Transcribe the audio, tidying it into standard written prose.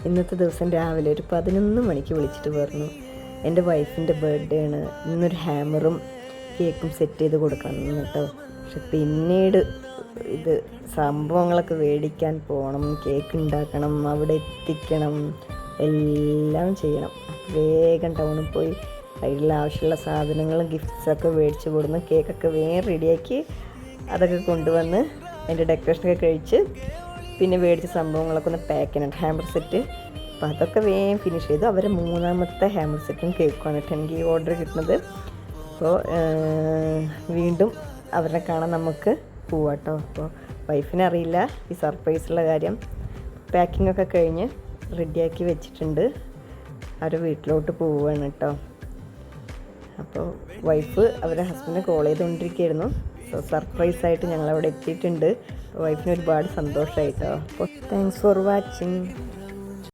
ഇന്നത്തെ ദിവസം രാവിലെ ഒരു 11 മണിക്ക് വിളിച്ചിട്ട് പറഞ്ഞു എൻ്റെ വൈഫിൻ്റെ ബർത്ത്ഡേ ആണ്, ഇന്നൊരു ഹാമറും കേക്കും സെറ്റ് ചെയ്ത് കൊടുക്കണം കേട്ടോ. പക്ഷെ പിന്നീട് ഇത് സംഭവങ്ങളൊക്കെ മേടിക്കാൻ പോകണം, കേക്ക് ഉണ്ടാക്കണം, അവിടെ എത്തിക്കണം, എല്ലാം ചെയ്യണം. വേഗം ടൗണിൽ പോയി അതിലുള്ള ആവശ്യമുള്ള സാധനങ്ങളും ഗിഫ്റ്റ്സൊക്കെ മേടിച്ച് കൊടുന്ന് കേക്കൊക്കെ വേഗം റെഡിയാക്കി അതൊക്കെ കൊണ്ടുവന്ന് അതിൻ്റെ ഡെക്കറേഷനൊക്കെ കഴിച്ച് പിന്നെ മേടിച്ച സംഭവങ്ങളൊക്കെ ഒന്ന് പാക്ക് ചെയ്യണം. ഹാമർ സെറ്റ് അപ്പോൾ അതൊക്കെ വേഗം ഫിനിഷ് ചെയ്തു. അവരെ 3ാമത്തെ ഹാമർ സെറ്റും കേക്കുമാണ് കേട്ടോ എനിക്ക് ഈ ഓർഡർ കിട്ടുന്നത്. അപ്പോൾ വീണ്ടും അവരെ കാണാൻ നമുക്ക് പോവാട്ടോ. അപ്പോൾ വൈഫിനെ അറിയില്ല ഈ സർപ്രൈസുള്ള കാര്യം. പാക്കിംഗ് ഒക്കെ കഴിഞ്ഞ് റെഡിയാക്കി വെച്ചിട്ടുണ്ട്. അവർ വീട്ടിലോട്ട് പോവുകയാണ് കേട്ടോ. അപ്പോൾ വൈഫ് അവരുടെ ഹസ്ബൻഡിനെ കോൾ ചെയ്തുകൊണ്ടിരിക്കുകയായിരുന്നു. സോ സർപ്രൈസായിട്ട് ഞങ്ങളവിടെ എത്തിയിട്ടുണ്ട്. വൈഫിന് ഒരുപാട് സന്തോഷമായിട്ടോ. അപ്പോൾ താങ്ക്സ് ഫോർ വാച്ചിങ്.